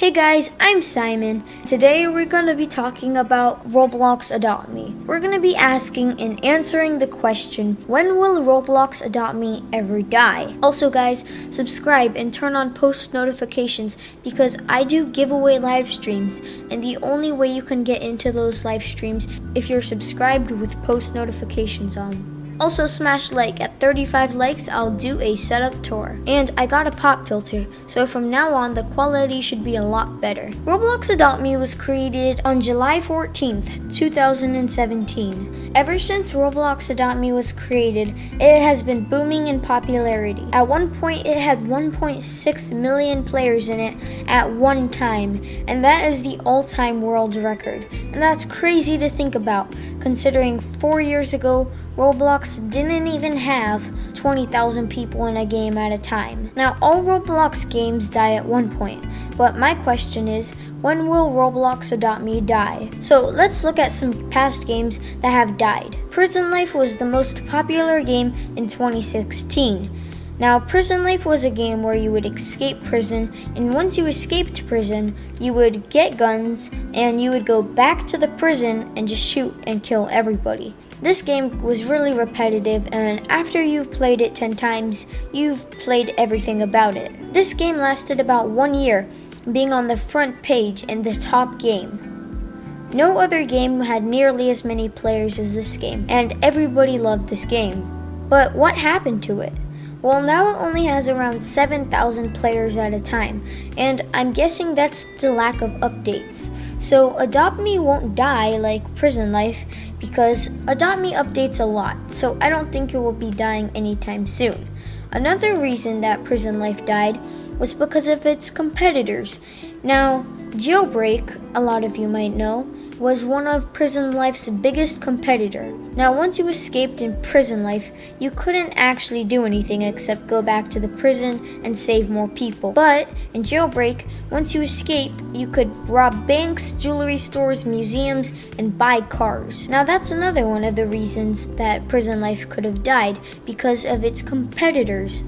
Hey guys, I'm Simon. Today we're going to be talking about Roblox Adopt Me. We're going to be asking and answering the question, when will Roblox Adopt Me ever die? Also guys, subscribe and turn on post notifications because I do giveaway live streams, and the only way you can get into those live streams if you're subscribed with post notifications on. Also smash like. At 35 likes, I'll do a setup tour. And I got a pop filter, so from now on the quality should be a lot better. Roblox Adopt Me was created on July 14th, 2017. Ever since Roblox Adopt Me was created, it has been booming in popularity. At one point, it had 1.6 million players in it at one time, and that is the all-time world record. And that's crazy to think about, considering 4 years ago, Roblox didn't even have 20,000 people in a game at a time. Now, all Roblox games die at one point, but my question is, when will Roblox Adopt Me die? So let's look at some past games that have died. Prison Life was the most popular game in 2016. Now, Prison Life was a game where you would escape prison, and once you escaped prison, you would get guns, and you would go back to the prison and just shoot and kill everybody. This game was really repetitive, and after you've played it 10 times, you've played everything about it. This game lasted about 1 year, being on the front page and the top game. No other game had nearly as many players as this game, and everybody loved this game. But what happened to it? Well, now it only has around 7,000 players at a time, and I'm guessing that's the lack of updates. So Adopt Me won't die like Prison Life because Adopt Me updates a lot, so I don't think it will be dying anytime soon. Another reason that Prison Life died was because of its competitors. Now, Jailbreak, a lot of you might know, was one of Prison Life's biggest competitor. Now, once you escaped in Prison Life, you couldn't actually do anything except go back to the prison and save more people. But in Jailbreak, once you escape, you could rob banks, jewelry stores, museums, and buy cars. Now, that's another one of the reasons that Prison Life could have died, because of its competitors.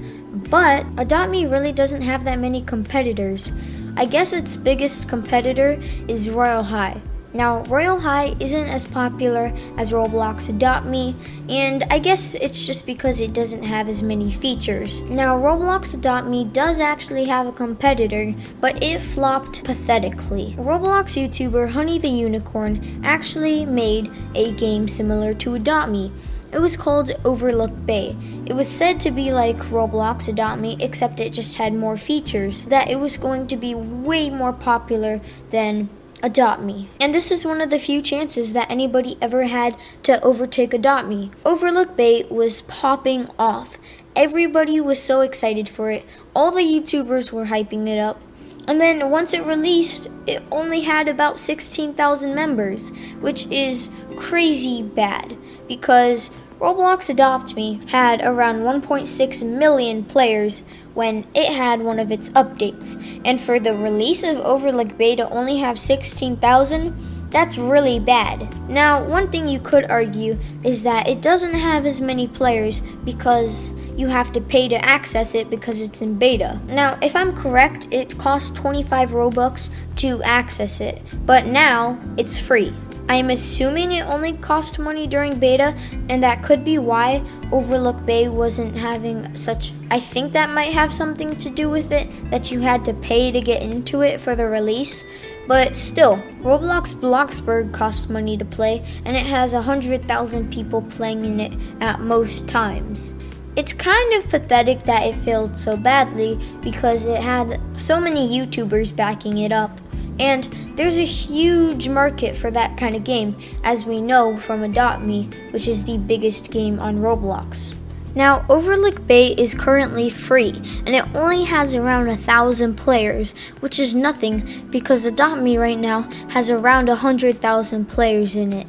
But Adopt Me really doesn't have that many competitors. I guess its biggest competitor is Royal High. Now, Royal High isn't as popular as Roblox Adopt Me, and I guess it's just because it doesn't have as many features. Now, Roblox Adopt Me does actually have a competitor, but it flopped pathetically. Roblox YouTuber Honey the Unicorn actually made a game similar to Adopt Me. It was called Overlook Bay. It was said to be like Roblox Adopt Me, except it just had more features, that it was going to be way more popular than Adopt Me. And this is one of the few chances that anybody ever had to overtake Adopt Me. Overlook Bay was popping off. Everybody was so excited for it. All the YouTubers were hyping it up. And then once it released, it only had about 16,000 members, which is crazy bad because Roblox Adopt Me had around 1.6 million players when it had one of its updates. And for the release of Overlook Bay to only have 16,000, that's really bad. Now, one thing you could argue is that it doesn't have as many players because you have to pay to access it because it's in beta. Now, if I'm correct, it costs 25 Robux to access it, but now it's free. I'm assuming it only cost money during beta, and that could be why Overlook Bay wasn't having such. I think that might have something to do with it, that you had to pay to get into it for the release. But still, Roblox Bloxburg cost money to play, and it has 100,000 people playing in it at most times. It's kind of pathetic that it failed so badly because it had so many YouTubers backing it up. And there's a huge market for that kind of game, as we know from Adopt Me, which is the biggest game on Roblox. Now, Overlook Bay is currently free, and it only has around 1,000 players, which is nothing because Adopt Me right now has around 100,000 players in it.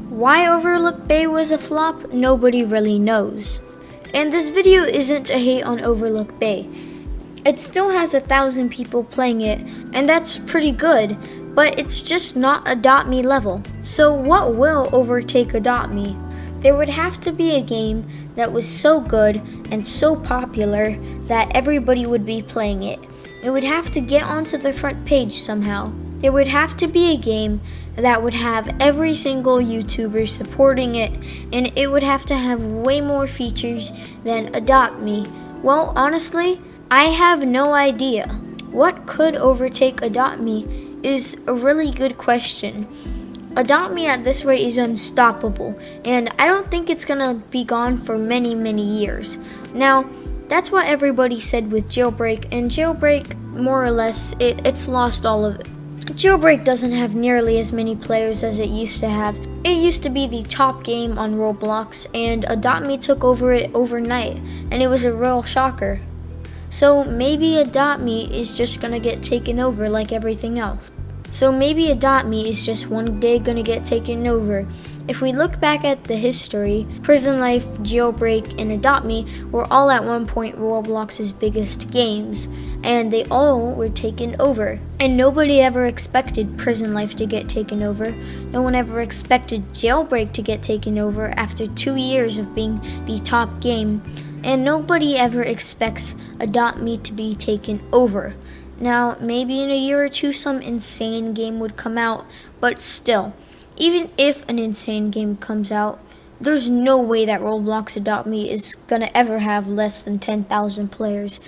Why Overlook Bay was a flop, nobody really knows. And this video isn't a hate on Overlook Bay. It still has 1,000 people playing it, and that's pretty good, but it's just not Adopt Me level. So what will overtake Adopt Me? There would have to be a game that was so good and so popular that everybody would be playing it. it would have to get onto the front page somehow. There would have to be a game that would have every single YouTuber supporting it, and it would have to have way more features than Adopt Me. Well, honestly, I have no idea. What could overtake Adopt Me is a really good question. Adopt Me at this rate is unstoppable, and I don't think it's gonna be gone for many, many years. Now, that's what everybody said with Jailbreak, and Jailbreak, more or less, it's lost all of it. Jailbreak doesn't have nearly as many players as it used to have. It used to be the top game on Roblox, and Adopt Me took over it overnight, and it was a real shocker. So maybe Adopt Me is just gonna get taken over like everything else. So maybe Adopt Me is just one day gonna get taken over. If we look back at the history, Prison Life, Jailbreak, and Adopt Me were all at one point Roblox's biggest games, and they all were taken over. And nobody ever expected Prison Life to get taken over. No one ever expected Jailbreak to get taken over after 2 years of being the top game. And nobody ever expects Adopt Me to be taken over. Now, maybe in a year or two some insane game would come out, but still, even if an insane game comes out, there's no way that Roblox Adopt Me is gonna ever have less than 10,000 players.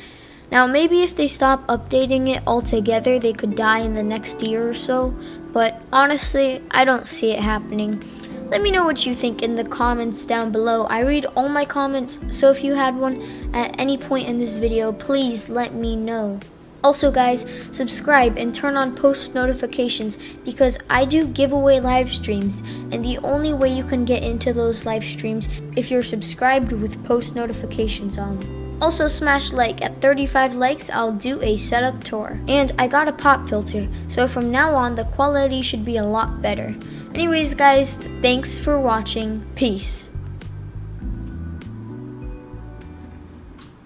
Now, maybe if they stop updating it altogether, they could die in the next year or so, but honestly, I don't see it happening. Let me know what you think in the comments down below. I read all my comments, so if you had one at any point in this video, please let me know. Also guys, subscribe and turn on post notifications because I do giveaway live streams, and the only way you can get into those live streams if you're subscribed with post notifications on. Also smash like. At 35 likes, I'll do a setup tour. And I got a pop filter, so from now on the quality should be a lot better. Anyways guys, thanks for watching. Peace.